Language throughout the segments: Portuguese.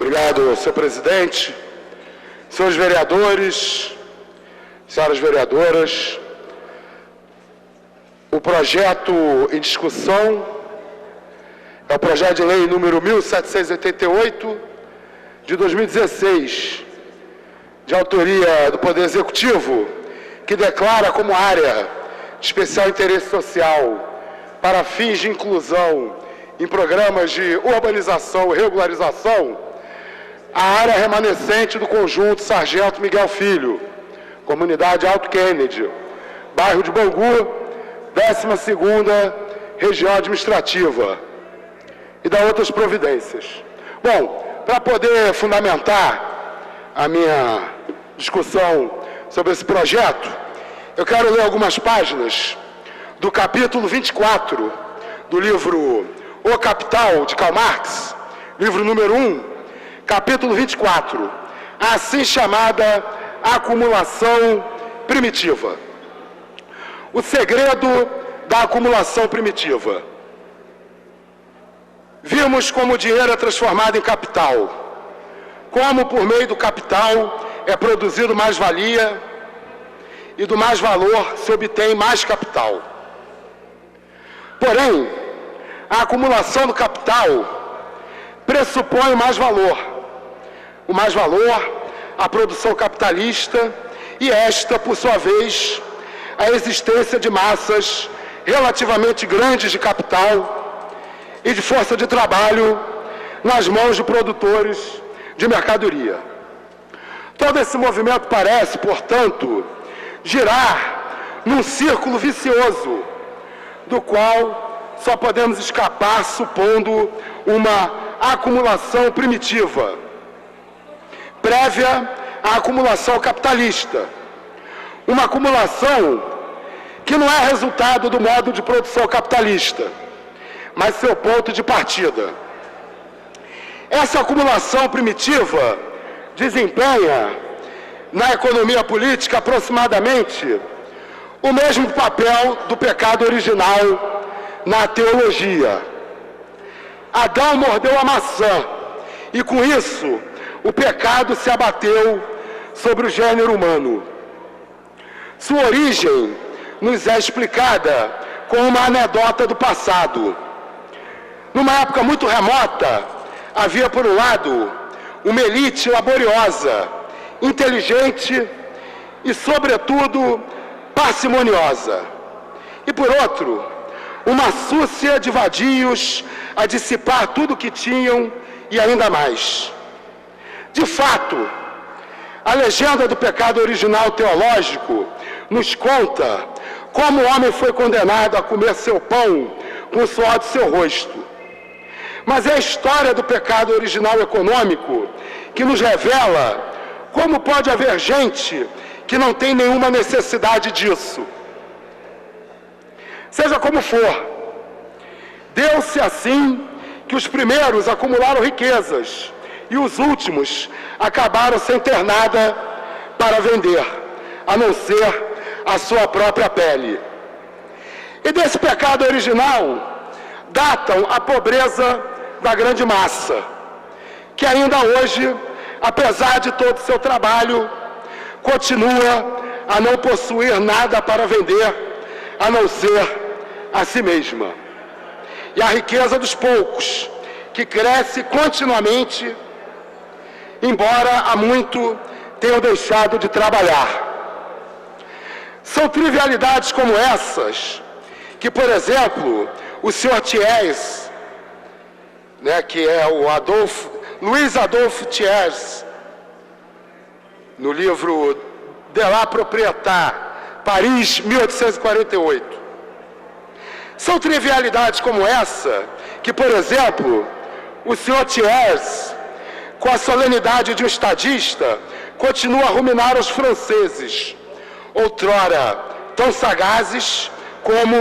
Obrigado, senhor presidente. Senhores vereadores, senhoras vereadoras, o projeto em discussão é o projeto de lei número 1788, de 2016, de autoria do Poder Executivo, que declara como área de especial interesse social para fins de inclusão em programas de urbanização e regularização a área remanescente do conjunto Sargento Miguel Filho, comunidade Alto Kennedy, bairro de Bangu, 12ª região administrativa, e da outras providências. Bom, para poder fundamentar a minha discussão sobre esse projeto, eu quero ler algumas páginas do capítulo 24 do livro O Capital, de Karl Marx, livro número 1, capítulo 24, a assim chamada acumulação primitiva. O segredo da acumulação primitiva. Vimos como o dinheiro é transformado em capital, como por meio do capital é produzido mais-valia e do mais valor se obtém mais capital. Porém, a acumulação do capital pressupõe mais valor. O mais valor, a produção capitalista, e esta, por sua vez, a existência de massas relativamente grandes de capital e de força de trabalho nas mãos de produtores de mercadoria. Todo esse movimento parece, portanto, girar num círculo vicioso, do qual só podemos escapar supondo uma acumulação primitiva, prévia à acumulação capitalista. Uma acumulação que não é resultado do modo de produção capitalista, mas seu ponto de partida. Essa acumulação primitiva desempenha, na economia política, aproximadamente o mesmo papel do pecado original na teologia. Adão mordeu a maçã e, com isso, o pecado se abateu sobre o gênero humano. Sua origem nos é explicada com uma anedota do passado. Numa época muito remota, havia, por um lado, uma elite laboriosa, inteligente e, sobretudo, parcimoniosa. E, por outro, uma súcia de vadios a dissipar tudo o que tinham e ainda mais. De fato, a legenda do pecado original teológico nos conta como o homem foi condenado a comer seu pão com o suor do seu rosto. Mas é a história do pecado original econômico que nos revela como pode haver gente que não tem nenhuma necessidade disso. Seja como for, deu-se assim que os primeiros acumularam riquezas e os últimos acabaram sem ter nada para vender, a não ser a sua própria pele. E desse pecado original datam a pobreza da grande massa, que ainda hoje, apesar de todo o seu trabalho, continua a não possuir nada para vender, a não ser a si mesma. E a riqueza dos poucos, que cresce continuamente, embora há muito tenham deixado de trabalhar. São trivialidades como essas que, por exemplo, o senhor Thiers, que é o Luiz Adolphe Thiers, no livro De la Propriété, Paris, 1848. São trivialidades como essa que, por exemplo, o senhor Thiers, com a solenidade de um estadista, continua a ruminar aos franceses, outrora tão sagazes como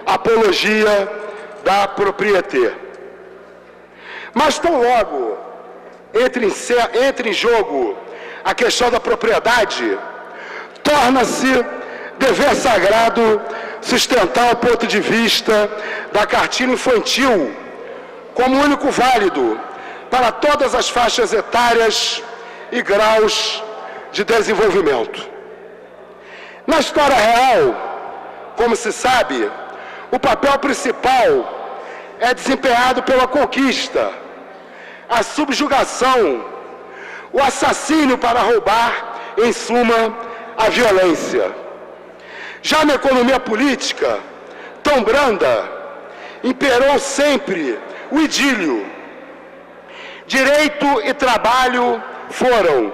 apologia da propriété. Mas tão logo entre em jogo a questão da propriedade, torna-se dever sagrado sustentar o ponto de vista da cartilha infantil como único válido para todas as faixas etárias e graus de desenvolvimento. Na história real, como se sabe, o papel principal é desempenhado pela conquista, a subjugação, o assassínio para roubar, em suma, a violência. Já na economia política, tão branda, imperou sempre o idílio. Direito e trabalho foram,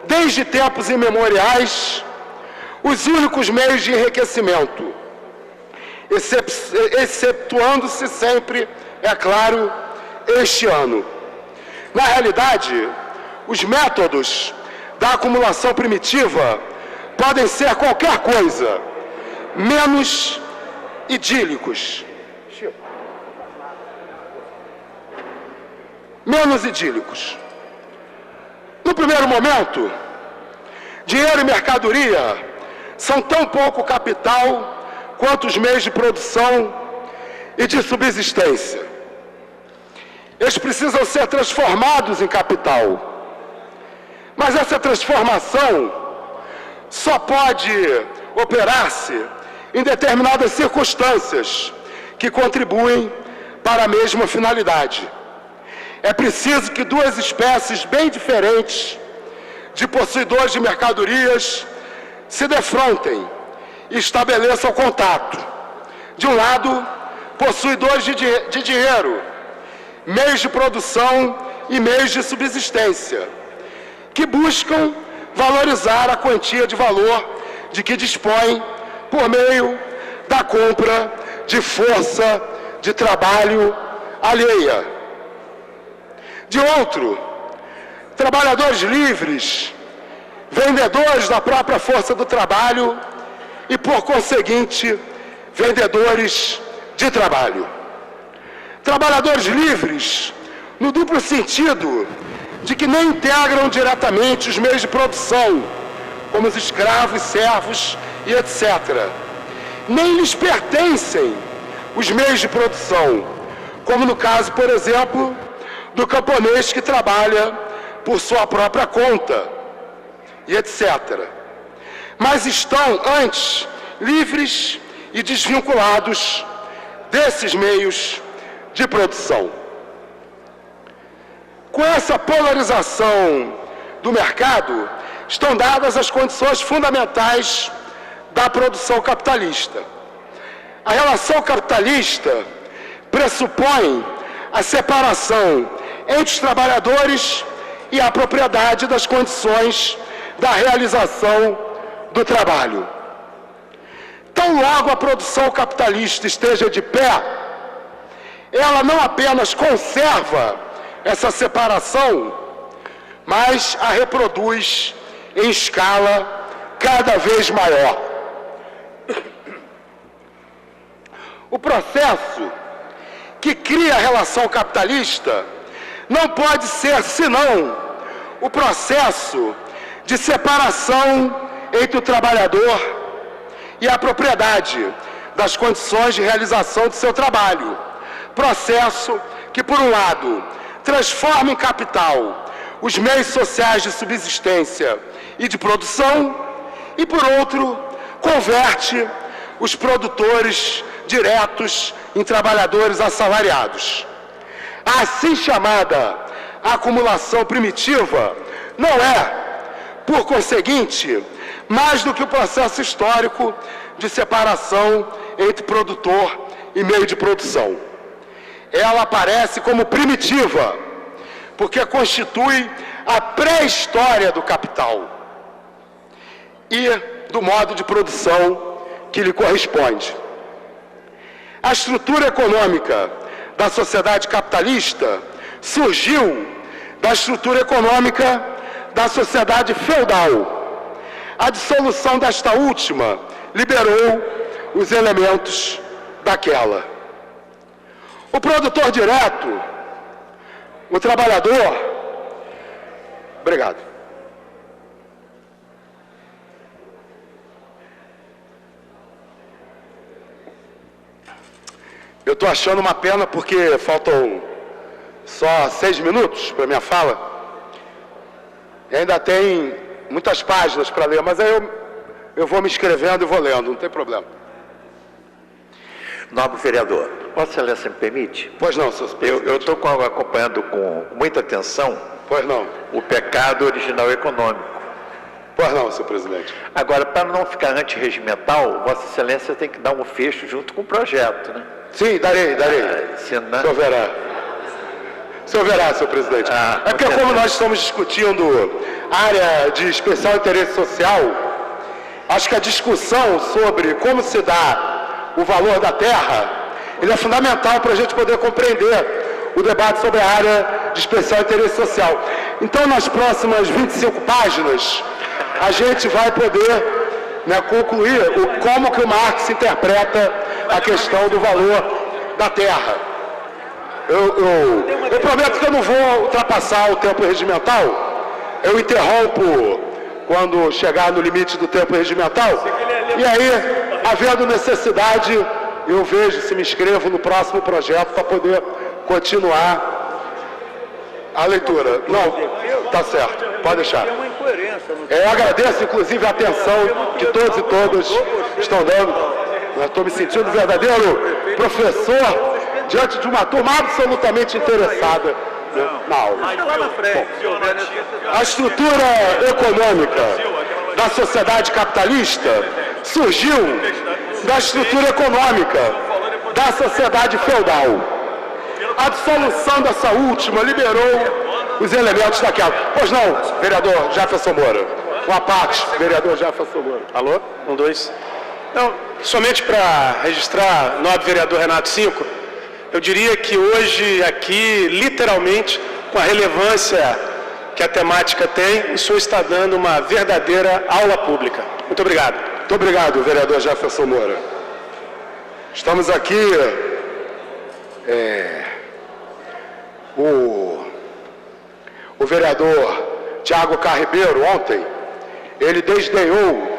desde tempos imemoriais, os únicos meios de enriquecimento, excetuando-se sempre, é claro, este ano. Na realidade, os métodos da acumulação primitiva podem ser qualquer coisa, menos idílicos. Menos idílicos. No primeiro momento, dinheiro e mercadoria são tão pouco capital quanto os meios de produção e de subsistência. Eles precisam ser transformados em capital. Mas essa transformação só pode operar-se em determinadas circunstâncias que contribuem para a mesma finalidade. É preciso que duas espécies bem diferentes de possuidores de mercadorias se defrontem e estabeleçam contato. De um lado, possuidores de dinheiro, meios de produção e meios de subsistência, que buscam valorizar a quantia de valor de que dispõem por meio da compra de força de trabalho alheia. De outro, trabalhadores livres, vendedores da própria força do trabalho e, por conseguinte, vendedores de trabalho. Trabalhadores livres, no duplo sentido de que nem integram diretamente os meios de produção, como os escravos, servos e etc. Nem lhes pertencem os meios de produção, como no caso, por exemplo, do camponês que trabalha por sua própria conta e etc. Mas estão, antes, livres e desvinculados desses meios de produção. Com essa polarização do mercado, estão dadas as condições fundamentais da produção capitalista. A relação capitalista pressupõe a separação entre os trabalhadores e a propriedade das condições da realização do trabalho. Tão logo a produção capitalista esteja de pé, ela não apenas conserva essa separação, mas a reproduz em escala cada vez maior. O processo que cria a relação capitalista não pode ser senão o processo de separação entre o trabalhador e a propriedade das condições de realização do seu trabalho. Processo que, por um lado, transforma em capital os meios sociais de subsistência e de produção e, por outro, converte os produtores diretos em trabalhadores assalariados. A assim chamada acumulação primitiva não é, por conseguinte, mais do que o processo histórico de separação entre produtor e meio de produção. Ela aparece como primitiva, porque constitui a pré-história do capital e do modo de produção que lhe corresponde. A estrutura econômica da sociedade capitalista surgiu da estrutura econômica da sociedade feudal. A dissolução desta última liberou os elementos daquela. O produtor direto, o trabalhador... Obrigado. Eu estou achando uma pena porque faltam Só 6 minutos para minha fala. E ainda tem muitas páginas para ler, mas aí eu vou me inscrevendo e vou lendo, não tem problema. Nobre vereador, Vossa Excelência me permite? Pois não, senhor presidente. Eu estou acompanhando com muita atenção Pois não. o pecado original econômico. Pois não, senhor presidente. Agora, para não ficar antirregimental, Vossa Excelência tem que dar um fecho junto com o projeto, né? Sim, darei. Senão... O senhor verá, senhor presidente. É porque como nós estamos discutindo área de especial interesse social, acho que a discussão sobre como se dá o valor da terra, ele é fundamental para a gente poder compreender o debate sobre a área de especial interesse social. Então, nas próximas 25 páginas, a gente vai poder, né, concluir como que o Marx interpreta a questão do valor da terra. Eu prometo que eu não vou ultrapassar o tempo regimental. Eu interrompo quando chegar no limite do tempo regimental. E aí, havendo necessidade, eu vejo se me inscrevo no próximo projeto para poder continuar a leitura. Não, tá certo, pode deixar. Eu agradeço, inclusive, a atenção que todos e todas estão dando. Eu estou me sentindo verdadeiro professor diante de uma turma absolutamente interessada na aula. Bom, a estrutura econômica da sociedade capitalista surgiu da estrutura econômica da sociedade feudal. A dissolução dessa última liberou os elementos daquela. Pois não, vereador Jefferson Moura. Uma parte, vereador Jefferson Moura. Alô? 1, 2. Não, somente para registrar, nobre vereador Renato Cinco, eu diria que hoje aqui, literalmente, com a relevância que a temática tem, o senhor está dando uma verdadeira aula pública. Muito obrigado. Muito obrigado, vereador Jefferson Moura. Estamos aqui, o vereador Tiago Carribeiro, ontem, ele desdenhou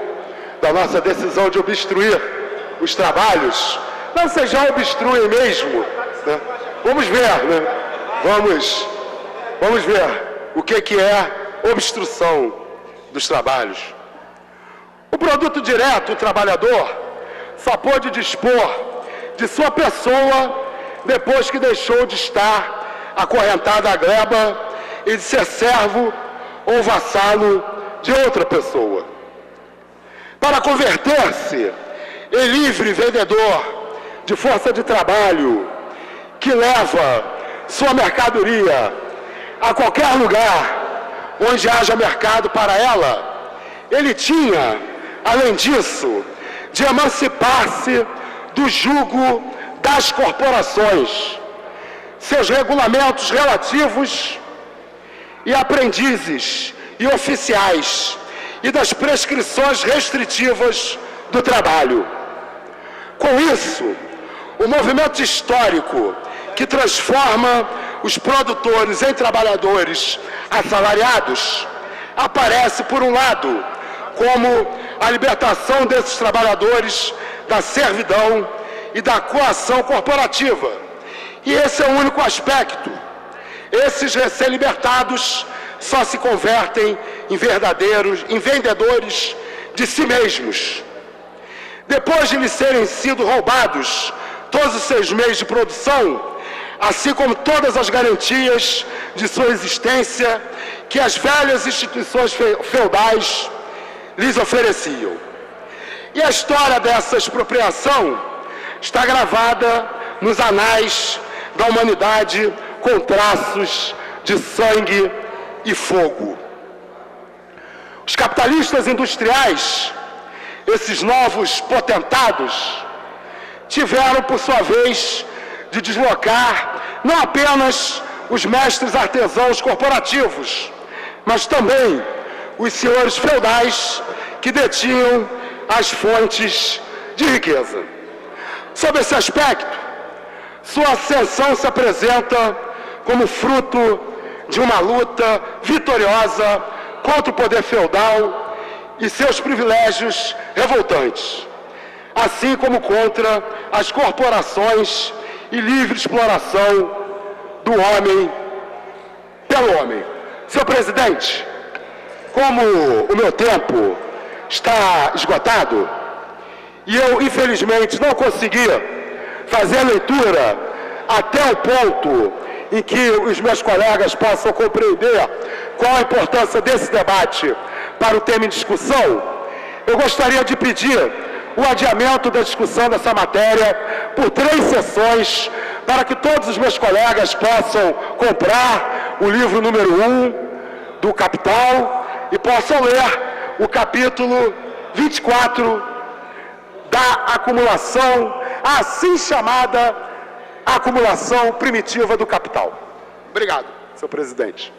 da nossa decisão de obstruir os trabalhos. Não, vocês já obstruem mesmo, né? Vamos ver, né? Vamos ver o que é obstrução dos trabalhos. O produto direto, o trabalhador, só pôde dispor de sua pessoa depois que deixou de estar acorrentado à gleba e de ser servo ou vassalo de outra pessoa. Para converter-se em livre vendedor de força de trabalho que leva sua mercadoria a qualquer lugar onde haja mercado para ela, ele tinha, além disso, de emancipar-se do jugo das corporações, seus regulamentos relativos e aprendizes e oficiais e das prescrições restritivas do trabalho. Com isso, o movimento histórico que transforma os produtores em trabalhadores assalariados aparece, por um lado, como a libertação desses trabalhadores da servidão e da coação corporativa. E esse é o único aspecto. Esses recém-libertados só se convertem em vendedores de si mesmos. Depois de lhes serem sido roubados todos os seus meios de produção, assim como todas as garantias de sua existência que as velhas instituições feudais lhes ofereciam. E a história dessa expropriação está gravada nos anais da humanidade com traços de sangue e fogo. Os capitalistas industriais, esses novos potentados, tiveram, por sua vez, de deslocar não apenas os mestres artesãos corporativos, mas também os senhores feudais que detinham as fontes de riqueza. Sob esse aspecto, sua ascensão se apresenta como fruto de uma luta vitoriosa contra o poder feudal e seus privilégios revoltantes, assim como contra as corporações e livre exploração do homem pelo homem. Senhor presidente, como o meu tempo está esgotado e eu, infelizmente, não consegui fazer a leitura até o ponto em que os meus colegas possam compreender qual a importância desse debate para o tema em discussão, eu gostaria de pedir o adiamento da discussão dessa matéria por 3 sessões, para que todos os meus colegas possam comprar o livro número 1 do Capital e possam ler o capítulo 24 da acumulação, a assim chamada acumulação primitiva do capital. Obrigado, senhor presidente.